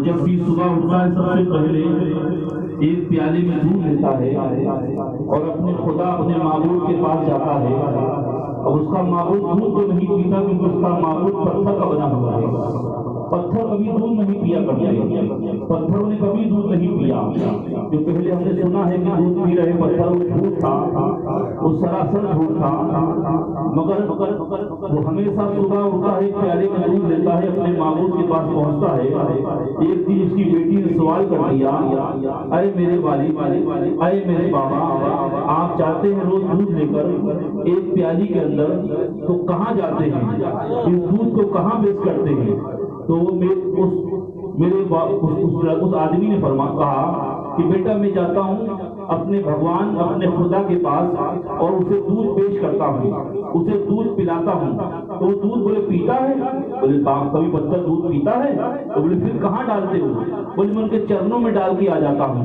اور جب بھی صبح اٹھتا ہے سب سے پہلے ایک پیالے میں دودھ لیتا ہے اور اپنے خدا اپنے معبود کے پاس جاتا ہے. اب اس کا معبود دودھ تو نہیں پیتا کیونکہ اس کا معبود پتھر کا بنا ہوا ہے. پتھر کبھی دودھ نہیں پیا کرتے, پتھروں نے کبھی دودھ نہیں پیا. جو پہلے ہم نے سنا ہے کہ دودھ پی رہے پتھر, وہ جھوٹ تھا, وہ سراسر جھوٹ تھا. مگر وہ ہمیشہ صبح اٹھتا ہے, پیالے میں دودھ لیتا ہے, اپنے معبود کے پاس پہنچتا ہے. ایک دن اس کی بیٹی نے سوال کر دیا, اے میرے والد, اے میرے بابا, آپ جاتے ہیں روز دودھ لے کر ایک پیالی کے اندر, تو کہاں جاتے ہیں, اس دودھ کو کہاں بیچ کرتے ہیں؟ تو اس آدمی نے کہا کہ بیٹا میں جاتا ہوں اپنے بھگوان اپنے خدا کے پاس اور اسے دودھ پیش کرتا ہوں, اسے دودھ پلاتا ہوں. تو وہ دودھ بولے پیتا ہے؟ بولے باپ کبھی پتھر دودھ پیتا ہے؟ تو بولے پھر کہاں ڈالتے ہو؟ بولے میں ان کے چرنوں میں ڈال کے آ جاتا ہوں,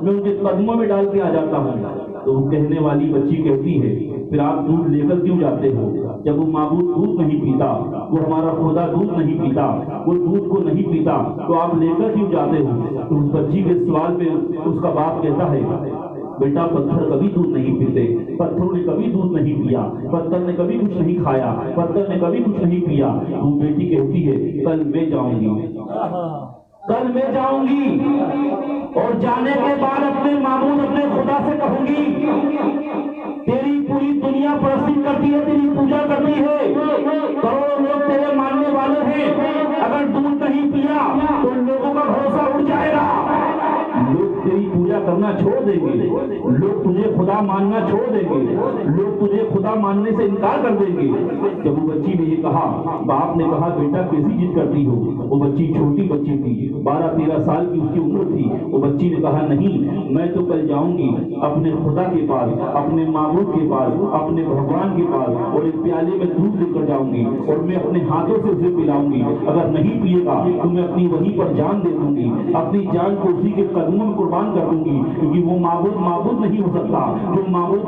میں ان کے قدموں میں ڈال کے آ جاتا ہوں. تو وہ کہنے والی بچی کہتی ہے پھر آپ دودھ لے کر کیوں جاتے ہو جب وہ معبود دودھ نہیں پیتا, وہ ہمارا خدا دودھ نہیں پیتا, وہ دودھ کو نہیں پیتا, تو آپ لے کر کیوں جاتے ہو؟ تو اس بچی کے سوال پہ اس کا باپ کہتا ہے بیٹا پتھر کبھی دودھ نہیں پیتے, پتھروں نے کبھی دودھ نہیں پیا, پتھر نے کبھی کچھ نہیں کھایا, پتھر نے کبھی کچھ نہیں پیا. وہ بیٹی کہتی ہے کل میں جاؤں گی, کل میں جاؤں گی اور جانے کے بعد اپنے معبود اپنے خدا سے کہوں گی تیری پوری دنیا پرستی کرتی ہے, تیری پوجا کرتی ہے, کروڑوں لوگ تیرے ماننے والے ہیں, اگر دودھ نہیں پیا تو لوگوں کا بھروسہ اٹھ جائے گا, لوگ تیری پوجا کرنا چھوڑ دیں گے, لوگ تجھے خدا ماننا چھوڑ دیں گے, لوگ تجھے خدا ماننے سے انکار کر دیں گے. جب وہ بچی نے یہ کہا, باپ نے کہا بیٹا کیسی ضد کرتی ہو؟ وہ بچی چھوٹی بچی تھی, 12-13 سال کی اس کی عمر تھی. وہ بچی نے کہا نہیں, میں تو کل جاؤں گی اپنے خدا کے پاس, اپنے معبود کے پاس, اپنے بھگوان کے پاس, اور ایک پیالے میں دودھ لے کر جاؤں گی اور میں اپنے ہاتھوں سے اسے پلاؤں گی. اگر نہیں پیے گا تو میں اپنی وہیں پر جان دے دوں گی, اپنی جان کو اسی کے قدموں میں قربان کر دوں گی, کیونکہ وہ معبود نہیں ہو سکتا جو معبود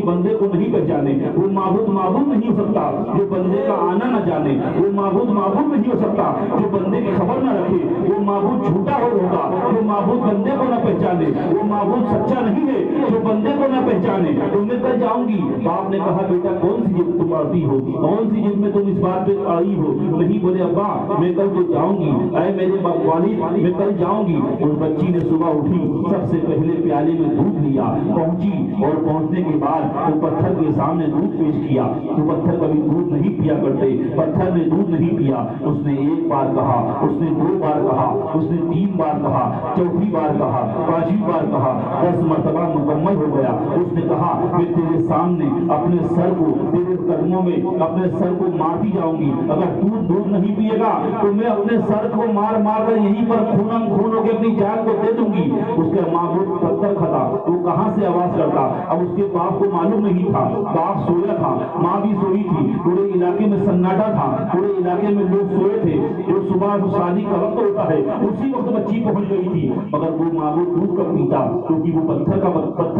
بندے کو نہیں پہچانے, وہ معبود نہیں ہو سکتا جو بندے کا آنا نہ جانے, وہ معبود نہیں ہو سکتا جو بندے کی خبر نہ رکھے, وہ معبود جھوٹا ہوگا جو معبود بندے کو نہ پہچانے, وہ معبود سچا نہیں ہے جو بندے کو نہ پہچانے. تو میں کل جاؤں گی. باپ نے کہا بیٹا کون سی جد تم آتی ہو, کون سی جد میں تم اس بات پہ آئی ہو؟ نہیں بولے ابا میں کل تو جاؤں گی, اے میرے والد میں کل جاؤں گی. اس بچی نے صبح اٹھی, سب سے پہلے پیالے میں دودھ لیا, پہنچی, اور پہنچنے کے بعد وہ پتھر کے سامنے دودھ پیش کیا. تو پتھر کبھی دودھ نہیں پیا کرتے, پتھر نے دودھ نہیں پیا. اس نے ایک بار کہا, اس نے 2 بار کہا, اس نے 3 بار کہا, 4تھی بار کہا, 5ویں بار کہا, 10 مرتبہ مکمل ہو گیا. اس نے کہا میں تیرے سامنے اپنے سر کو تیرے قدموں میں اپنے سر کو مارتی جاؤں گی, اگر دودھ نہیں پیے گا تو میں اپنے سر کو مار کر یہیں پر خون ہو کے اپنی جان کو دے دوں گی. اس کا معبود پتھر کھاتا, وہ کہاں سے آواز کرتا؟ اب اس کے باپ کو معلوم نہیں تھا, باپ سویا تھا, ماں بھی سوئی تھی, پورے علاقے میں سناٹا تھا, پورے علاقے میں لوگ سوئے تھے. جو صبح شادی کا وقت ہوتا ہے اسی وقت بچی پہنچ گئی تھی, مگر وہ معبود دودھ کب پیتا کیونکہ وہ پتھر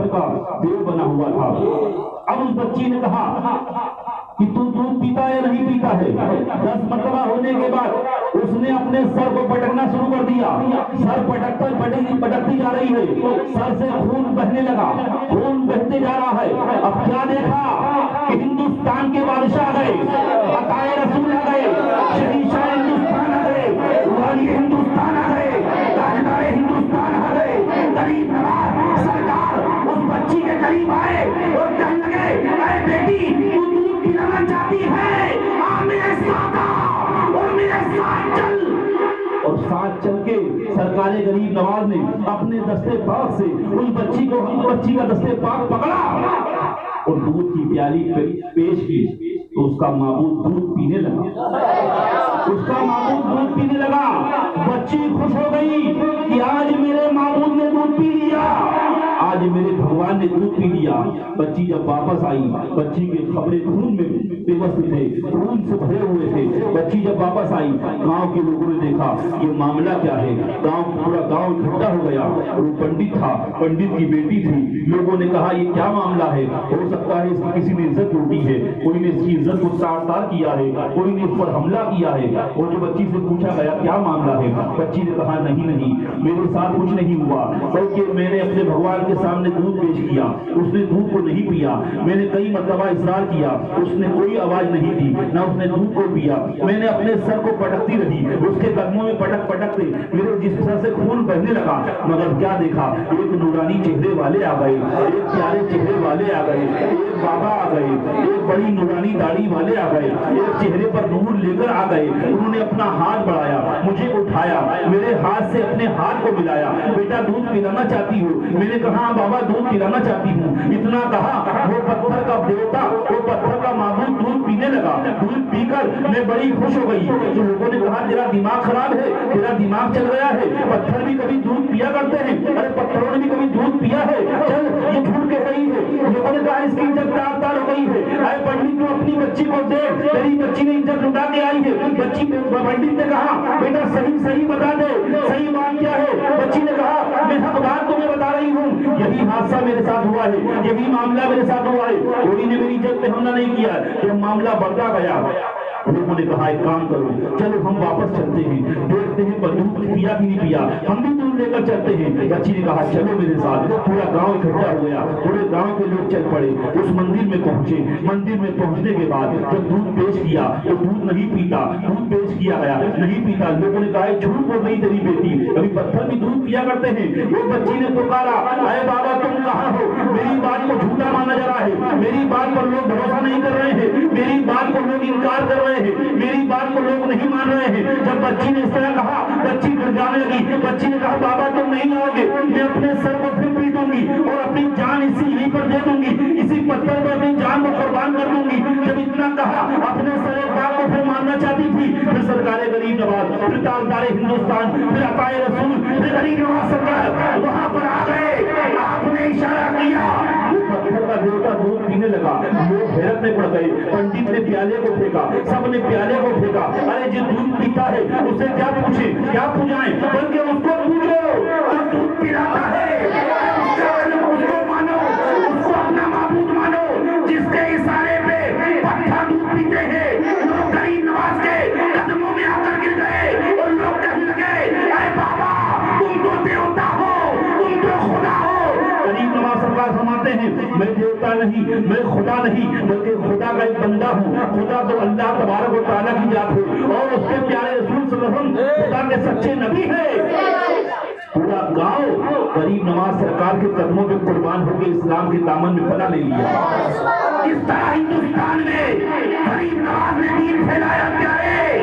کا دیو بنا ہوا تھا. اب اس بچی نے کہا کہ تو دودھ پیتا ہے یا نہیں پیتا ہے؟ 10 مرتبہ ہونے کے بعد اس نے اپنے سر کو پٹکنا شروع کر دیا, سر پٹکتی جا رہی ہے, سر سے خون بہنے لگا, خون بہتے جا رہا ہے. اب کیا دیکھا کہ ہندوستان کے بادشاہ گئے, عطائے رسول آ گئے, شہنشاہ ہندوستان آ گئے, والی ہندوستان آ گئے, تاجدار ہندوستان آ گئے. غریب نواز سرکار اس بچی کے قریب آئے اور کہنے لگے اے بیٹی تو دودھ پلانا چاہتی ہے, آ میرے ساتھ آ اور میرے ساتھ چل. اور ساتھ چل کے سرکار غریب نواز نے اپنے دستے پاک سے اس بچی کا دستے پاک پکڑا اور دودھ کی پیالی پیش کی. تو اس کا معبود دودھ پینے لگا, اس کا معبود دودھ پینے لگا. بچی خوش ہو گئی کہ آج میرے معبود نے دودھ پی لیا, آج میرے بھگوان نے دودھ پی لیا. بچی جب واپس آئی, بچی کے خبریں خون میں بے بس تھے, خون سے بھرے ہوئے تھے. بچی جب واپس آئی گاؤں کے لوگوں نے دیکھا یہ معاملہ کیا ہے، پورا گاؤں اکٹھا ہو گیا، وہ پنڈت تھا، پنڈت کی بیٹی تھی، لوگوں نے کہا یہ کیا معاملہ ہے، ہو سکتا ہے اس کی کسی نے عزت لوٹی ہے، کوئی نے اس کی عزت کو تار کیا ہے، کوئی نے اس پر حملہ کیا ہے۔ اور جو بچی سے پوچھا گیا کیا معاملہ ہے، بچی نے کہا نہیں میرے ساتھ کچھ نہیں ہوا، بلکہ میں نے اپنے بھگوان کے سامنے دودھ پیش کیا، اس نے دودھ کو نہیں پیا، میں نے کئی مرتبہ اصرار کیا، اس نے کوئی آواز نہیں دی، نہ اس نے دودھ کو پیا، میں نے اپنے سر کو پٹکتی رہی، اس کے قدموں میں پٹکتے میرے جسم سے خون بہنے لگا، مگر کیا دیکھا ایک نورانی چہرے والے آ گئے، ایک پیارے چہرے والے آ گئے، ایک بابا آ گئے، ایک بڑی نورانی داڑھی والے آ گئے، ایک چہرے پر نور لے کر آ گئے، انہوں نے اپنا ہاتھ بڑھایا، مجھے اٹھایا، میرے ہاتھ سے اپنے ہاتھ کو ملایا، بیٹا دودھ پلانا چاہتی ہو؟ میں نے کہا بابا دودھ پلانا چاہتی ہوں، اتنا کہا وہ پتھر کا دیوتا، وہ پتھر کا معبود دودھ پینے لگا، دودھ پی کر میں بڑی خوش ہو گئی، تو لوگوں نے کہا تیرا دماغ خراب ہے، تیرا دماغ چل رہا ہے، پتھر بھی کبھی دودھ پیا کرتے ہیں، ارے پتھروں نے بھی کبھی دودھ پیا ہے، چل یہ جھوٹ کہہ رہی ہے، لوگوں نے کہا اس کی عزت تار ہو گئی ہے، اے پنڈت تو اپنی بچی کو دیکھ، تیری بچی نے عزت لٹا کے آئی ہے، بچی پنڈت نے کہا بیٹا صحیح بتا دے، صحیح بات کیا ہے؟ بچی نے کہا میں حق بات تمہیں بتا رہی ہوں، یہی حادثہ میرے ساتھ ہوا ہے، یہی معاملہ میرے ساتھ ہوا ہے، کوئی نے میری عزت پہ حملہ نہیں کیا، یہ معاملہ بڑھتا گیا۔ لوگوں نے کہا ایک کام کرو چلو ہم واپس چلتے ہیں، دیکھتے ہیں دودھ پیا کہ نہیں پیا، ہم بھی دودھ لے کر چلتے ہیں۔ بچی نے کہا چلو میرے ساتھ، پورا گاؤں اکٹھا ہو گیا، پورے گاؤں کے لوگ چل پڑے، اس مندر میں پہنچے، مندر میں پہنچنے کے بعد جب دودھ پیش کیا تو دودھ نہیں پیتا، دودھ پیش کیا گیا نہیں پیتا، لوگوں نے کہا جھوٹ بول رہی تیری بیٹی، ابھی پتھر بھی دودھ پیا کرتے ہیں۔ وہ بچی نے پکارا اے بابا تم کہاں ہو، میری بات کو جھوٹا مانا جا رہا ہے، میری بات پر لوگ بھروسہ نہیں کر رہے ہیں، میری بات کو لوگ انکار کر رہے ہیں، میری بات کو لوگ نہیں مان رہے ہیں۔ جب بچی نے اس طرح کہا بچی گر جانے لگی، بچی نے کہا بابا تم نہیں آؤ گے، میں اپنے سر کو پھر پیٹوں گی اور اپنی جان اسی یہیں پر دے دوں گی، اسی پتھر پر اپنی جان کو قربان کر دوں گی۔ جب اتنا کہا اپنے سر پاک کو پھر ماننا چاہتی تھی، پھر سرکار غریب نواز، پھر تاجدار ہندوستان، پھر عطائے رسول، پھر غریب نواز سرکار وہاں پر آ گئے، آپ نے اشارہ کیا، پتھر کا دیوتا دودھ پینے لگا، لوگ حیرت میں پڑ گئے، پنڈت نے پیالے کو پھینکا، سب نے پیالے کو پھینکا، ارے جو دودھ پیتا ہے اسے کیا پوچھیں کیا پوجائیں، بلکہ اس کو پوچھو جو دودھ پلاتا ہے، اس کو مانو، اس کو اپنا معبود مانو، جس کے اشارے پہ پتھر دودھ پیتے ہیں۔ لوگ غریب نواز کے قدموں میں آ کر گر گئے اور لوگ کہنے لگے اے بابا تم تو دیوتا ہو، تم تو خدا ہو۔ غریب نواز سرکار فرماتے ہیں میں دیوتا نہیں، میں خدا نہیں، بلکہ خدا کا ایک بندہ ہوں، خدا تو اللہ تبارک و تعالیٰ کی ذات ہے اور اس کے پیارے رسول صلی اللہ علیہ وسلم خدا کے سچے نبی ہیں۔ پورا گاؤں غریب نواز سرکار کے قدموں پہ قربان ہو کے اسلام کے دامن میں پناہ لے لیا۔ اس طرح ہندوستان میں غریب نواز نے دین پھیلایا پیارے۔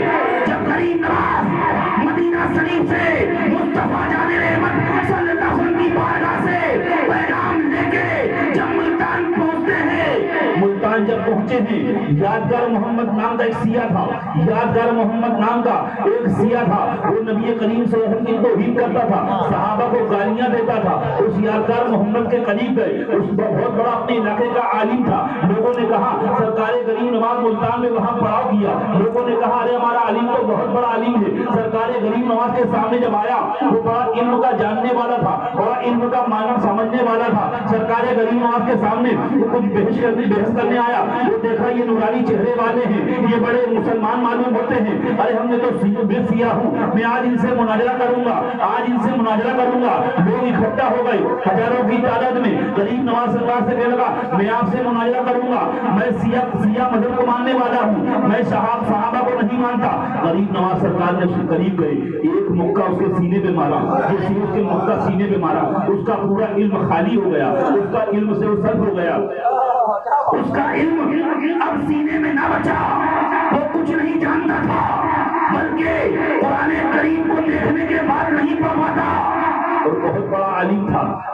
جب غریب نواز مدینہ شریف سے مصطفیٰ جان رحمت صلی اللہ علیہ وسلم کی بارگاہ سے پیغام لے کے جب ملتان پہنچتے ہیں، ملتان جب پہنچے ہیں، یادگار محمد نام کا ایک سیاح تھا، یادگار محمد نام کا ایک سیاح تھا، وہ نبی کریم صلی اللہ علیہ وسلم کی توہین کرتا تھا، صحابہ کو گالیاں دیتا تھا۔ اس یادگار محمد کے قریب گئے، اس بہت بڑا اپنے علاقے کا عالم تھا، لوگوں نے کہا سرکار غریب نواز ملتان میں وہاں پڑاؤ کیا، لوگوں نے کہا ارے ہمارا عالم تو بہت بڑا عالم ہے۔ سرکار غریب نواز کے سامنے جب آیا وہ بڑا علم کا جاننے والا تھا، بڑا علم کا معنی سمجھنے والا تھا، سرکار غریب نواز کے سامنے وہ کچھ بحث کرنے آیا، وہ دیکھا یہ نورانی چہرے والے ہیں، یہ بڑے مسلمان معلوم ہوتے ہیں، ارے ہم نے تو سیاہ ہوں، میں آج ان سے مناظرہ کروں گا، آج ان سے مناظرہ کروں گا۔ لوگ اکٹھا ہو گئے ہزاروں کی تعداد میں، غریب نواز سرکار سے کہنے لگا میں آپ سے مناظرہ کروں گا، میں سیاہ مذہب کو ماننے والا ہوں، میں صحابہ کو نہیں مانتا۔ غریب نواز سرکار نے اس کے قریب گئے، ایک مکہ اس کے سینے پہ مارا، جیسے اس کے مکہ سینے پہ مارا، اس کا پورا علم خالی ہو گیا، اس کا علم سے وہ سلب ہو گیا، اس کا علم اب سینے میں نہ بچا، وہ کچھ نہیں جانتا تھا، بلکہ قرآن کریم کو دیکھنے کے بعد نہیں پڑھ پاتا، اور بہت بڑا عالم تھا،